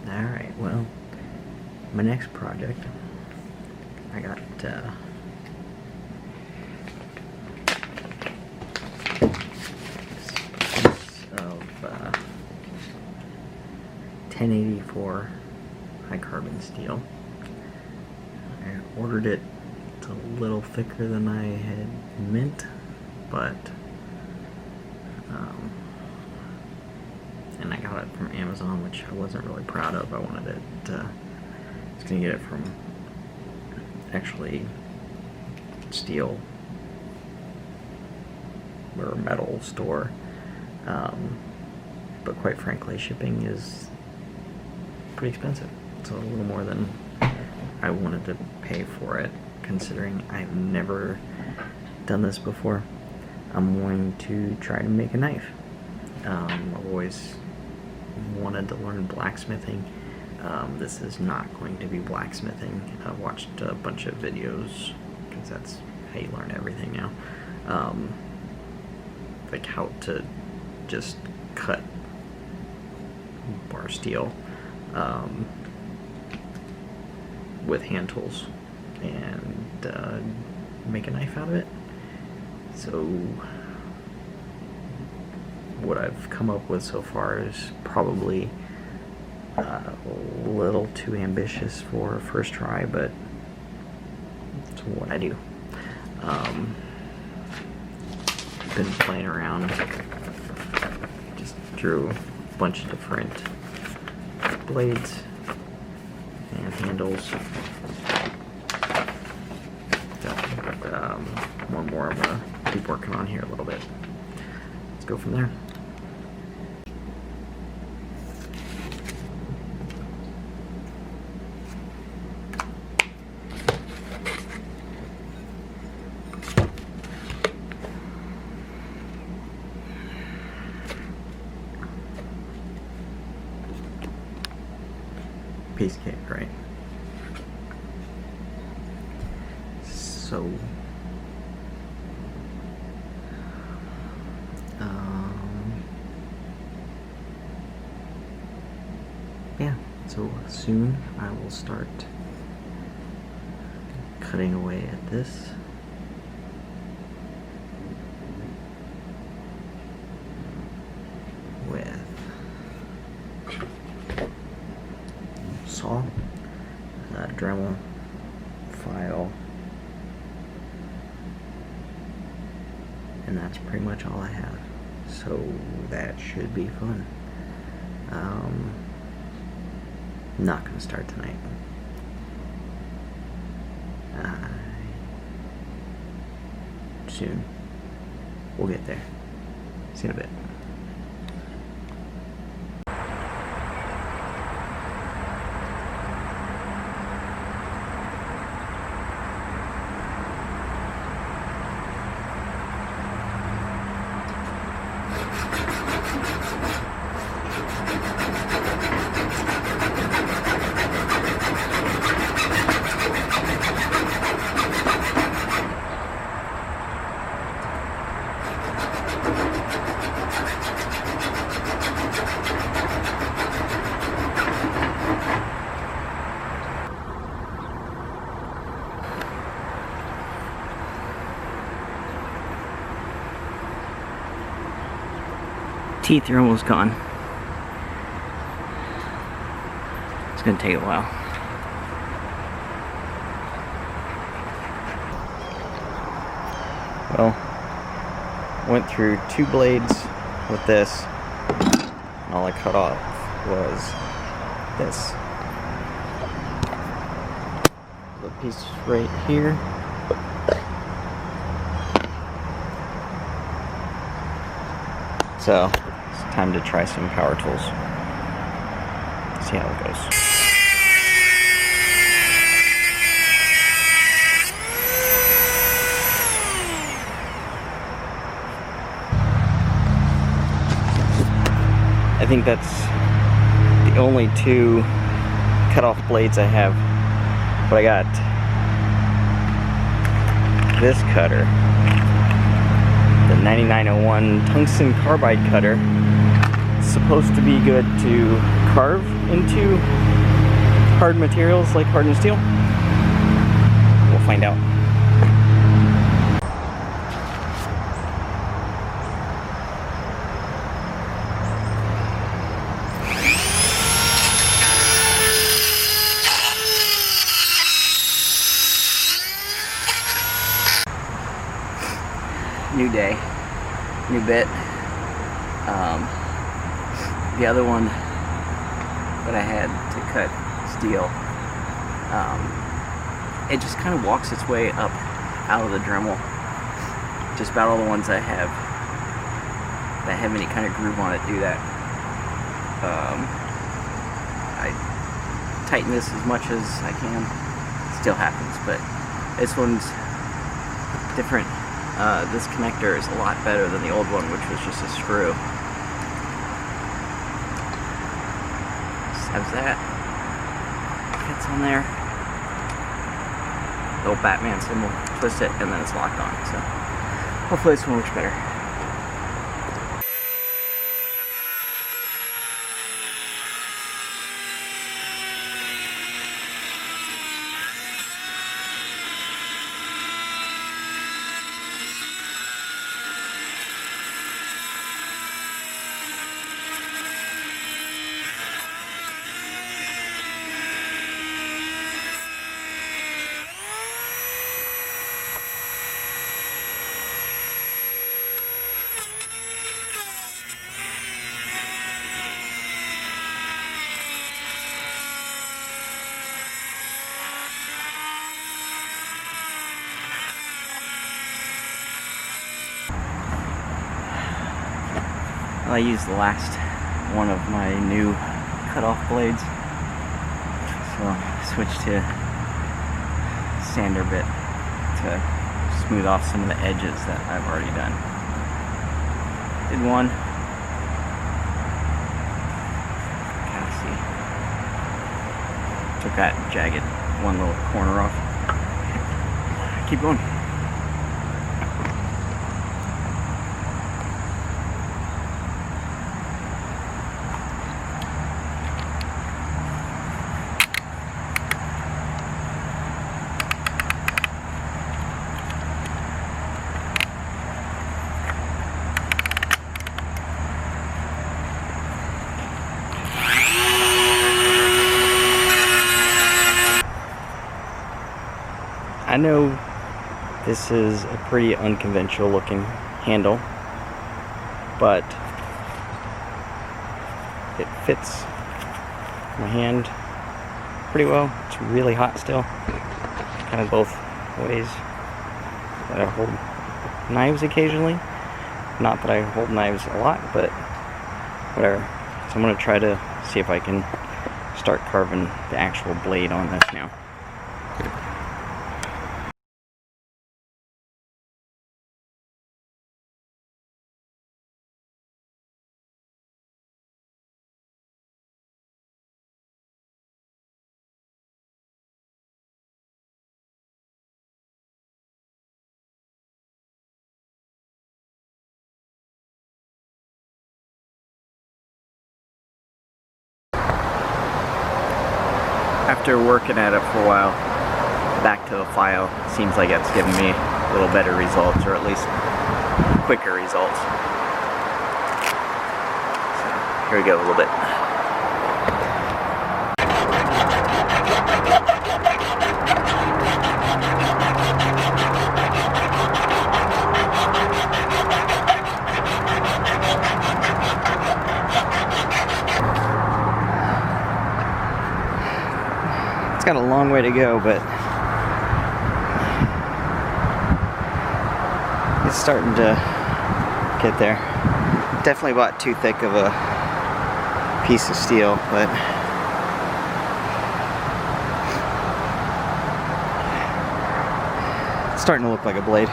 Alright, well, my next project, I got piece of 1084 high carbon steel. I ordered it. It's a little thicker than I had meant, but and I got it from Amazon, which I wasn't really proud of. I wanted it, I was going to get it from actually steel or metal store, but quite frankly shipping is pretty expensive. It's a little more than I wanted to pay for it, considering I've never done this before. I'm going to try to make a knife. I've always wanted to learn blacksmithing. This is not going to be blacksmithing. I've watched a bunch of videos, because that's how you learn everything now. Like how to just cut bar steel with hand tools and make a knife out of it. So what I've come up with so far is probably a little too ambitious for a first try, but it's what I do. Been playing around, just drew a bunch of different blades and handles. One more I'm gonna keep working on here a little bit. Let's go from there. Piece cake, right? So yeah, so soon I will start cutting away at this. With saw, Dremel, file, and that's pretty much all I have. So that should be fun. Not gonna start tonight. Soon. We'll get there. See you in a bit. Teeth are almost gone. It's gonna take a while. Well, went through 2 blades with this, and all I cut off was this. The piece right here. So it's time to try some power tools. See how it goes. I think that's the only 2 cut-off blades I have. But I got this cutter, the 9901 tungsten carbide cutter. It's supposed to be good to carve into hard materials like hardened steel? We'll find out. New day, new bit. The other one that I had to cut steel, it just kind of walks its way up out of the Dremel. Just about all the ones I have that have any kind of groove on it do that. I tighten this as much as I can. It still happens, but this one's different. This connector is a lot better than the old one, which was just a screw. Has that. Fits on there. Little Batman symbol. Twist it, and then it's locked on. So hopefully this one works better. I used the last one of my new cut-off blades, so I switched to sander bit to smooth off some of the edges that I've already done. Did one. Kind of see. Took that jagged one little corner off. Keep going. I know this is a pretty unconventional looking handle, but it fits my hand pretty well. It's really hot still, kind of both ways that I hold knives occasionally. Not that I hold knives a lot, but whatever. So I'm going to try to see if I can start carving the actual blade on this now. After working at it for a while, back to the file, seems like it's giving me a little better results, or at least quicker results. So here we go a little bit. It's got a long way to go, but it's starting to get there. Definitely bought too thick of a piece of steel, but it's starting to look like a blade.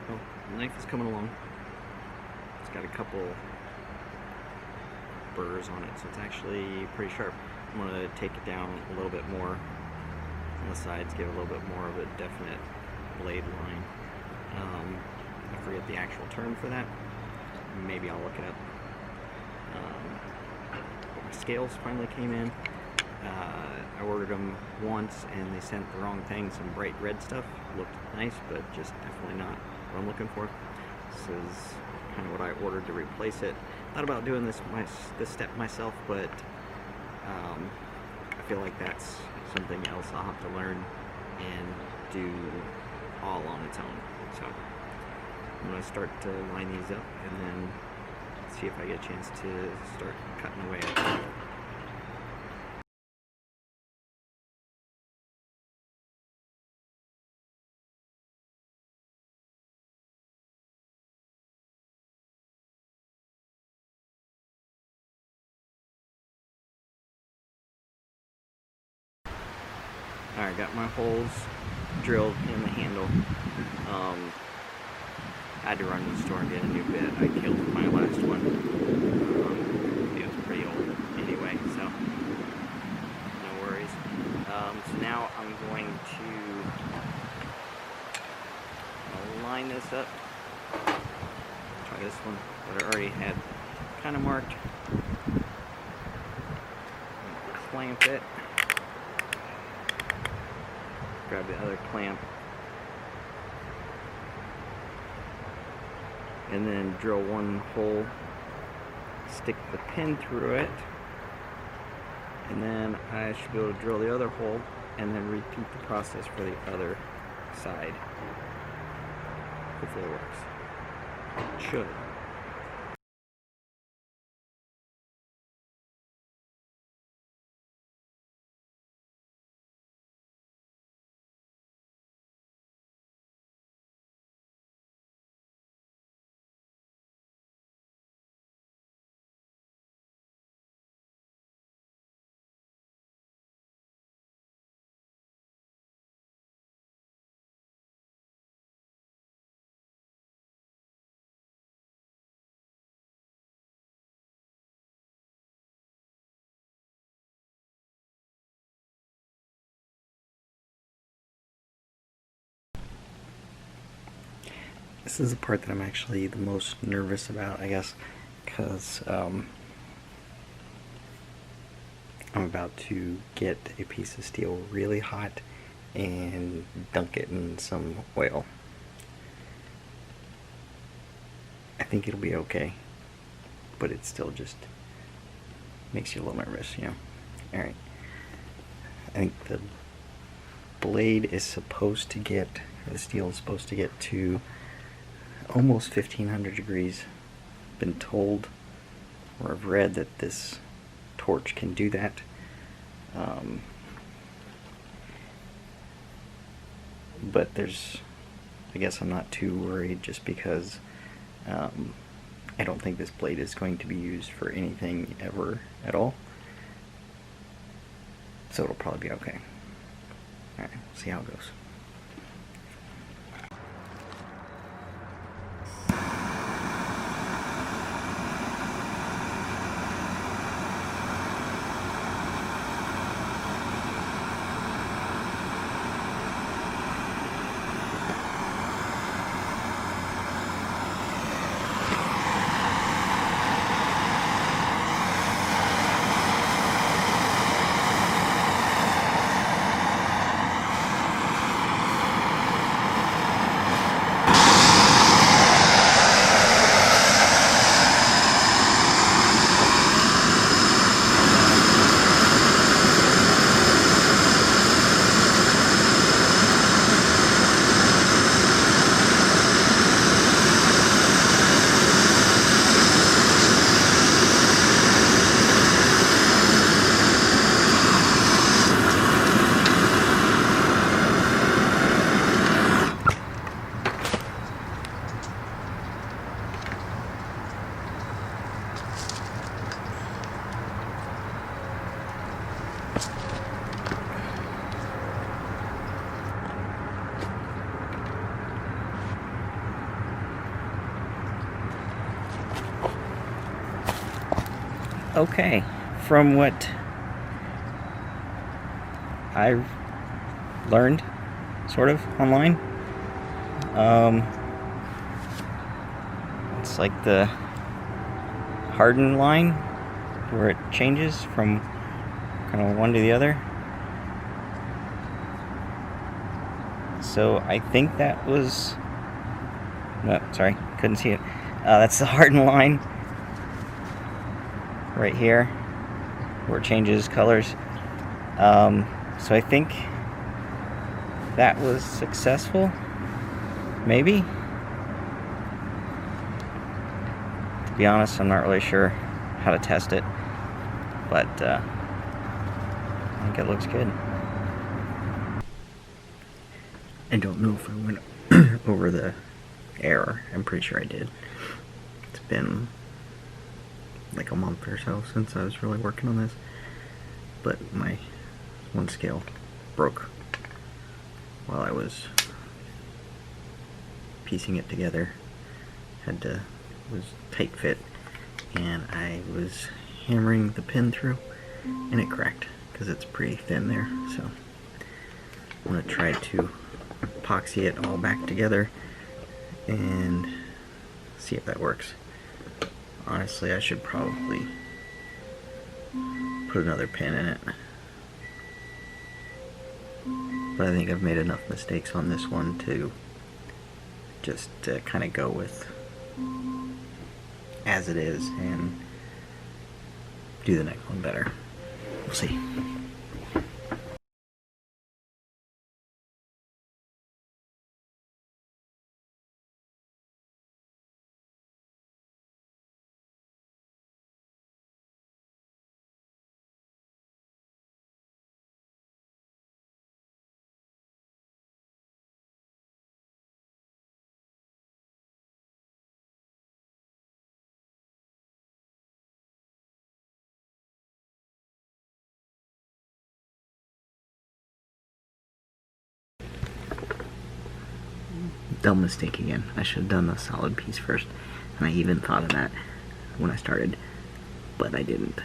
Oh, the knife is coming along. It's got a couple burrs on it, so it's actually pretty sharp. I'm going to take it down a little bit more on the sides, give a little bit more of a definite blade line. I forget the actual term for that. Maybe I'll look it up. Scales finally came in. I ordered them once and they sent the wrong thing, some bright red stuff. Looked nice, but just definitely not what I'm looking for. This is kind of what I ordered to replace it. Thought about doing this step myself, but I feel like that's something else I'll have to learn and do all on its own. So I'm going to start to line these up and then see if I get a chance to start cutting away at them. Alright, got my holes drilled in the handle. Had to run to the store and get a new bit. I killed my last one. It was pretty old anyway, so no worries. So now I'm going to line this up. Try this one that I already had kind of marked. Clamp it. Grab the other clamp. And then drill one hole, stick the pin through it, and then I should be able to drill the other hole and then repeat the process for the other side. Hopefully it works. It should. This is the part that I'm actually the most nervous about, I guess, because I'm about to get a piece of steel really hot and dunk it in some oil. I think it'll be okay, but it still just makes you a little nervous, you know. Alright. I think the blade is supposed to get, or the steel is supposed to get to almost 1500 degrees. Been told, or I've read, that this torch can do that. But I guess I'm not too worried, just because I don't think this blade is going to be used for anything ever at all. So it'll probably be okay. Alright, we'll see how it goes. Okay, from what I've learned, sort of, online, it's like the hardened line where it changes from kind of one to the other. So I think that was, no, sorry, couldn't see it. That's the hardened line right here where it changes colors. So I think that was successful, maybe. To be honest, I'm not really sure how to test it, but I think it looks good. I don't know if I went over the error. I'm pretty sure I did. It's been like a month or so since I was really working on this, but my one scale broke while I was piecing it together. It was tight fit, and I was hammering the pin through, and it cracked because it's pretty thin there. So I'm gonna try to epoxy it all back together and see if that works. Honestly, I should probably put another pin in it, but I think I've made enough mistakes on this one to just kind of go with as it is and do the next one better. We'll see. Dumb mistake again. I should have done the solid piece first, and I even thought of that when I started, but I didn't.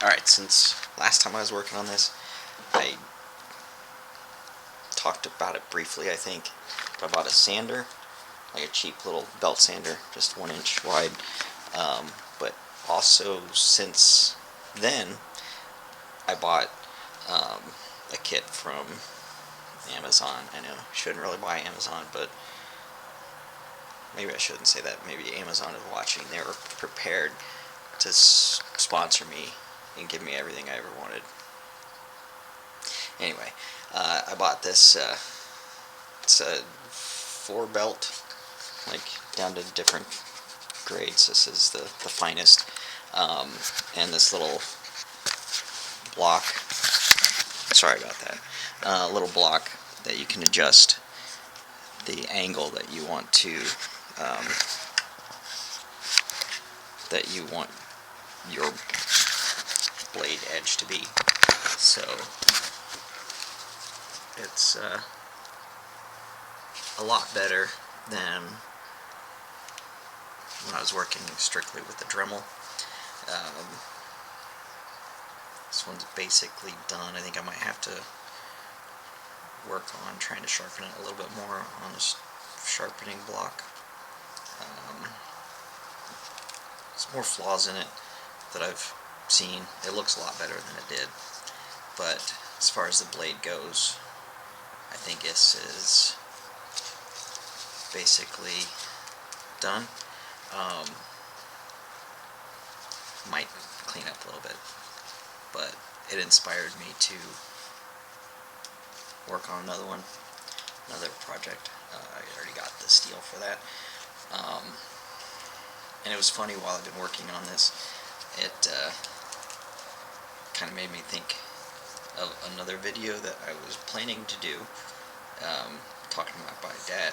Alright, since last time I was working on this, I talked about it briefly, I think. But I bought a sander, like a cheap little belt sander, just 1 inch wide. But also, since then, I bought a kit from Amazon. I know I shouldn't really buy Amazon, but maybe I shouldn't say that. Maybe Amazon is watching. They were prepared to sponsor me and give me everything I ever wanted. Anyway, I bought this. It's a 4-belt, like down to different grades. This is the finest, and this little block. Sorry about that. Little block that you can adjust the angle that you want to, that you want your blade edge to be. So it's a lot better than when I was working strictly with the Dremel. This one's basically done. I think I might have to work on trying to sharpen it a little bit more on this sharpening block. There's more flaws in it that I've seen. It looks a lot better than it did, but as far as the blade goes, I think this is basically done. Might clean up a little bit, but it inspired me to work on another one, another project. I already got the steel for that. And it was funny while I've been working on this, it kind of made me think of another video that I was planning to do, talking about my dad,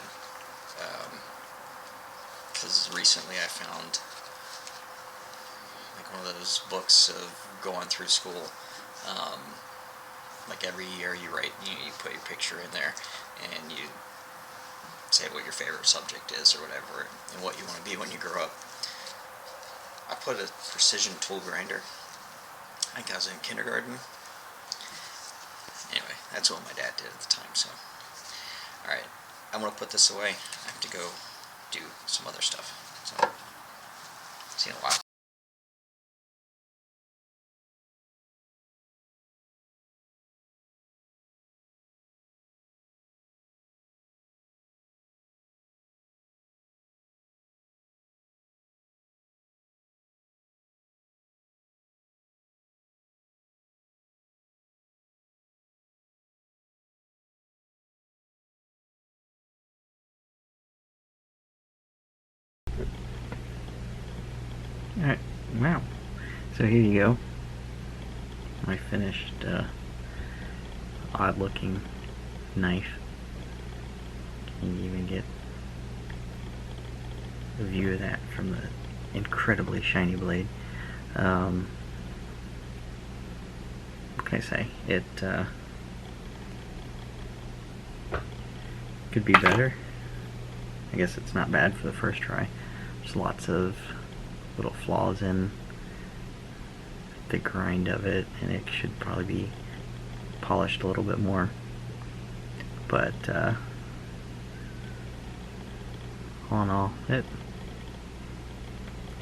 because recently I found like one of those books of going through school. Like every year you write, you put your picture in there, and you say what your favorite subject is or whatever, and what you want to be when you grow up. I put a precision tool grinder. I think I was in kindergarten. Anyway, that's what my dad did at the time, so. Alright, I'm going to put this away. I have to go do some other stuff. So, see you in a while. Alright, wow. So here you go. My finished, odd looking knife. Can you even get a view of that from the incredibly shiny blade? What can I say? It, could be better. I guess it's not bad for the first try. There's lots of little flaws in the grind of it, and it should probably be polished a little bit more. But all in all, it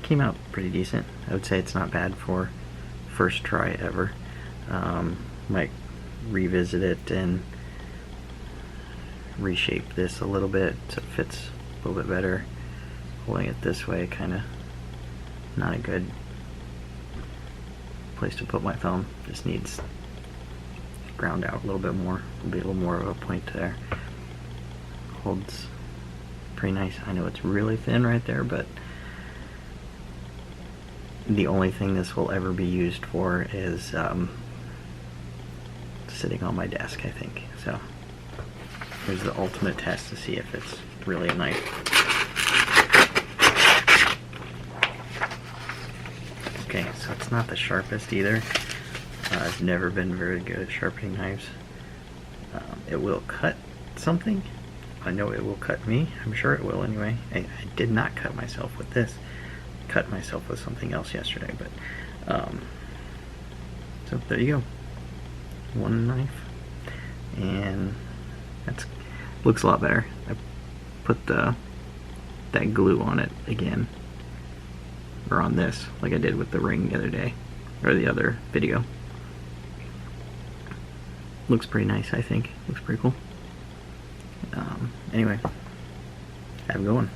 came out pretty decent. I would say it's not bad for first try ever. Might revisit it and reshape this a little bit so it fits a little bit better. Holding it this way, kind of not a good place to put my thumb. Just needs ground out a little bit more. There'll be a little more of a point there. Holds pretty nice. I know it's really thin right there, but the only thing this will ever be used for is sitting on my desk, I think. So here's the ultimate test to see if it's really a knife. Okay, so it's not the sharpest either. I've never been very good at sharpening knives. It will cut something. I know it will cut me. I'm sure it will anyway. I did not cut myself with this. Cut myself with something else yesterday, but so there you go. One knife, and that's looks a lot better. I put that glue on it again, or on this, like I did with the ring the other day, or the other video. Looks pretty nice, I think. Looks pretty cool. Anyway, have a good one.